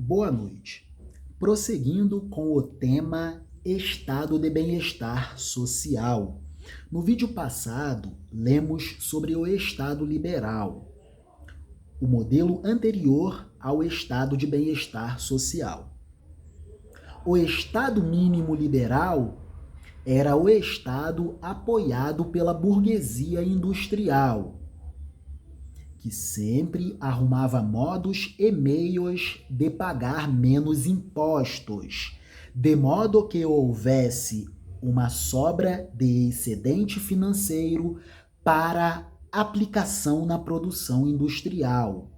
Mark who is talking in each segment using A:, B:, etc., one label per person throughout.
A: Boa noite. Prosseguindo com o tema Estado de Bem-Estar Social. No vídeo passado, lemos sobre o Estado liberal, o modelo anterior ao Estado de Bem-Estar Social. O Estado mínimo liberal era o Estado apoiado pela burguesia industrial, que sempre arrumava modos e meios de pagar menos impostos, de modo que houvesse uma sobra de excedente financeiro para aplicação na produção industrial.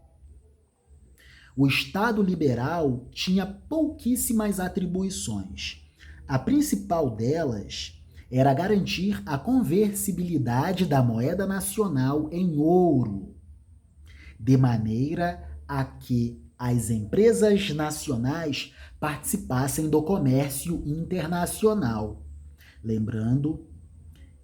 A: O Estado liberal tinha pouquíssimas atribuições. A principal delas era garantir a conversibilidade da moeda nacional em ouro, de maneira a que as empresas nacionais participassem do comércio internacional. Lembrando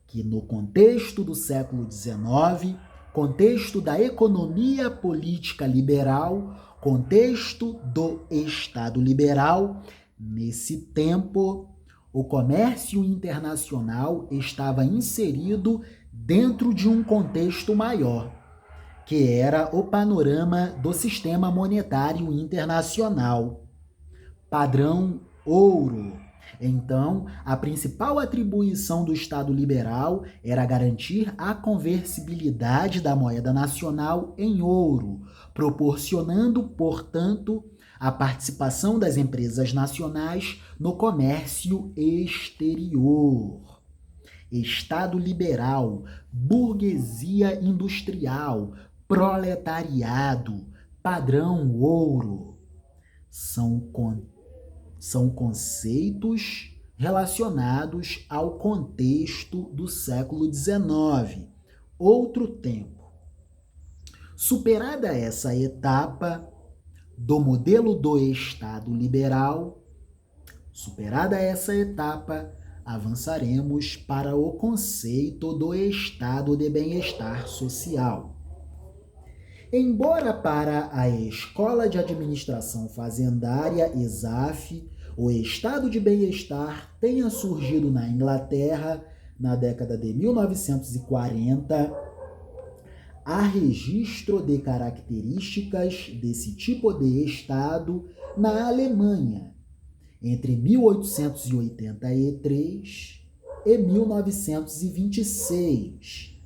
A: que no contexto do século XIX, contexto da economia política liberal, contexto do Estado liberal, nesse tempo, o comércio internacional estava inserido dentro de um contexto maior, que era o panorama do sistema monetário internacional, padrão ouro. Então, a principal atribuição do Estado liberal era garantir a conversibilidade da moeda nacional em ouro, proporcionando, portanto, a participação das empresas nacionais no comércio exterior. Estado liberal, burguesia industrial, proletariado, padrão ouro, são conceitos relacionados ao contexto do século XIX, outro tempo. Superada essa etapa do modelo do Estado liberal, avançaremos para o conceito do Estado de Bem-Estar Social. Embora para a Escola de Administração Fazendária, ESAF, o Estado de Bem-Estar tenha surgido na Inglaterra na década de 1940, há registro de características desse tipo de Estado na Alemanha, entre 1883 e 1926.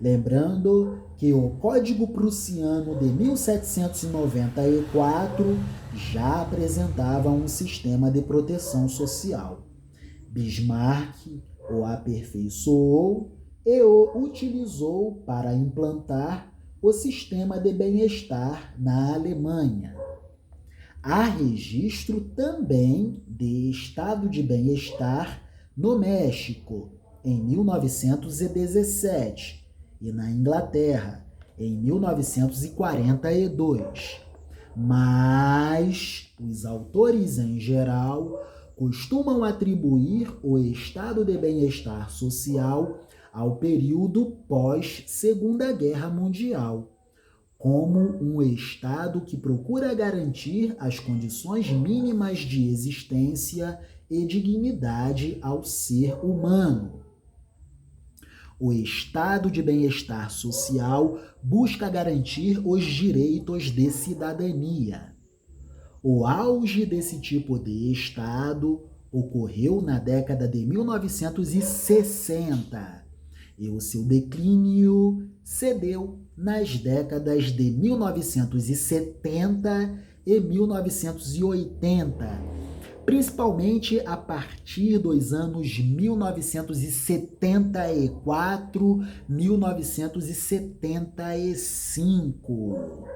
A: Lembrando que o Código Prussiano de 1794 já apresentava um sistema de proteção social. Bismarck o aperfeiçoou e o utilizou para implantar o sistema de bem-estar na Alemanha. Há registro também de estado de bem-estar no México, em 1917, e na Inglaterra, em 1942. Mas os autores, em geral, costumam atribuir o estado de bem-estar social ao período pós-Segunda Guerra Mundial, como um estado que procura garantir as condições mínimas de existência e dignidade ao ser humano. O estado de bem-estar social busca garantir os direitos de cidadania. O auge desse tipo de estado ocorreu na década de 1960 e o seu declínio cedeu nas décadas de 1970 e 1980, principalmente a partir dos anos 1974, 1975.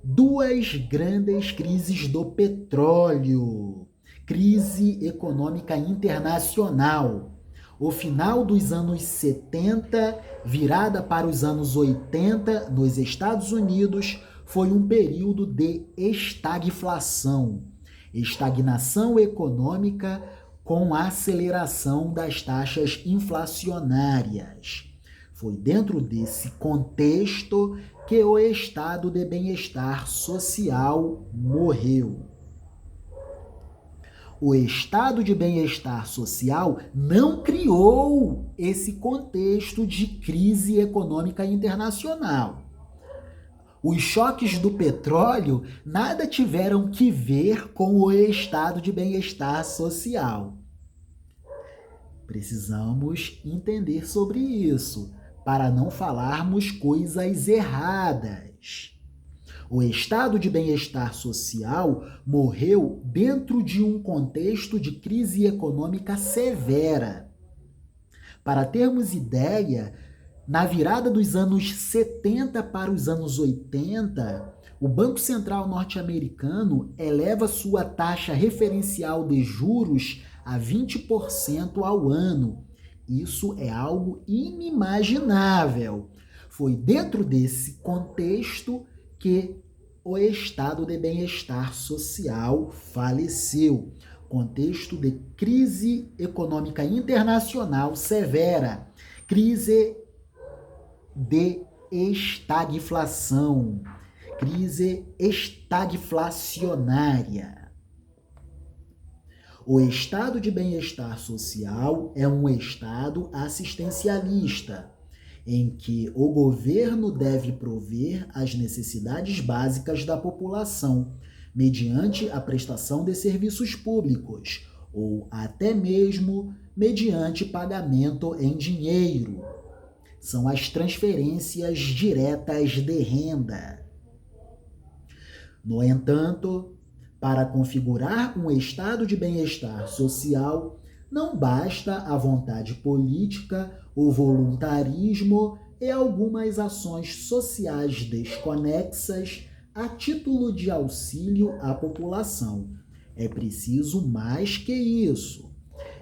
A: Duas grandes crises do petróleo, crise econômica internacional. O final dos anos 70, virada para os anos 80, nos Estados Unidos, foi um período de estagflação, estagnação econômica com aceleração das taxas inflacionárias. Foi dentro desse contexto que o estado de bem-estar social morreu. O estado de bem-estar social não criou esse contexto de crise econômica internacional. Os choques do petróleo nada tiveram que ver com o estado de bem-estar social. Precisamos entender sobre isso, para não falarmos coisas erradas. O estado de bem-estar social morreu dentro de um contexto de crise econômica severa. Para termos ideia, na virada dos anos 70 para os anos 80, o Banco Central norte-americano eleva sua taxa referencial de juros a 20% ao ano. Isso é algo inimaginável. Foi dentro desse contexto que o estado de bem-estar social faleceu. Contexto de crise econômica internacional severa, crise de estagflação, crise estagflacionária. O estado de bem-estar social é um estado assistencialista, em que o governo deve prover as necessidades básicas da população, mediante a prestação de serviços públicos, ou até mesmo mediante pagamento em dinheiro. São as transferências diretas de renda. No entanto, para configurar um estado de bem-estar social, não basta a vontade política, o voluntarismo e algumas ações sociais desconexas a título de auxílio à população. É preciso mais que isso.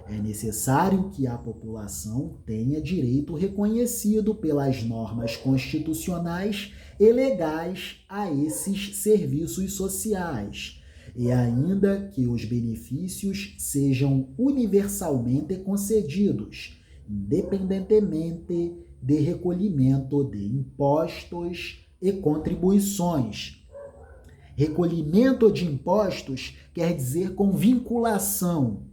A: É necessário que a população tenha direito reconhecido pelas normas constitucionais e legais a esses serviços sociais, e ainda que os benefícios sejam universalmente concedidos, independentemente de recolhimento de impostos e contribuições. Recolhimento de impostos quer dizer com vinculação.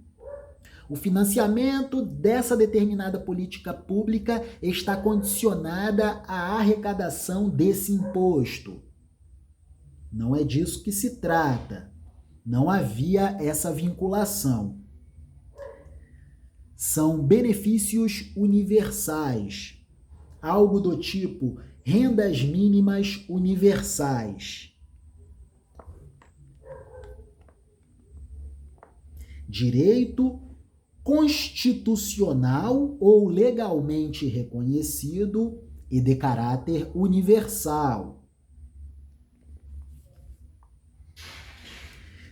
A: O financiamento dessa determinada política pública está condicionada à arrecadação desse imposto. Não é disso que se trata. Não havia essa vinculação. São benefícios universais, algo do tipo rendas mínimas universais. Direito constitucional ou legalmente reconhecido e de caráter universal.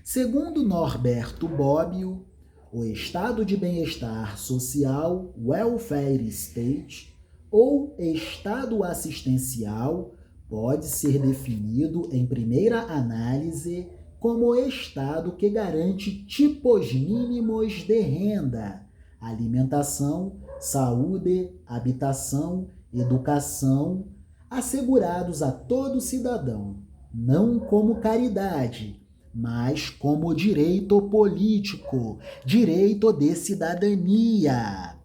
A: Segundo Norberto Bobbio, o estado de bem-estar social, welfare state, ou estado assistencial, pode ser definido em primeira análise como o estado que garante tipos mínimos de renda, alimentação, saúde, habitação, educação, assegurados a todo cidadão, não como caridade, mas como direito político, direito de cidadania,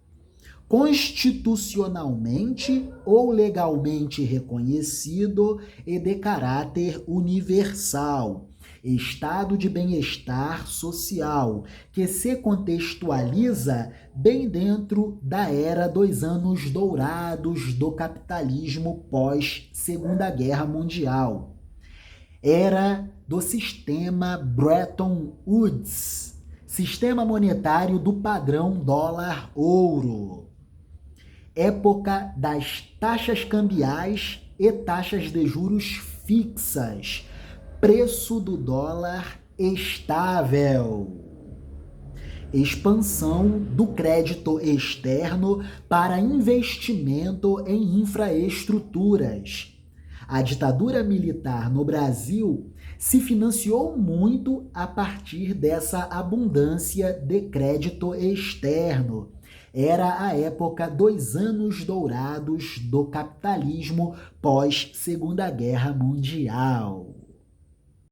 A: constitucionalmente ou legalmente reconhecido e de caráter universal. Estado de bem-estar social, que se contextualiza bem dentro da era dos anos dourados do capitalismo pós-Segunda Guerra Mundial. Era do sistema Bretton Woods, sistema monetário do padrão dólar-ouro. Época das taxas cambiais e taxas de juros fixas. Preço do dólar estável. Expansão do crédito externo para investimento em infraestruturas. A ditadura militar no Brasil se financiou muito a partir dessa abundância de crédito externo. Era a época dos anos dourados do capitalismo pós Segunda Guerra Mundial.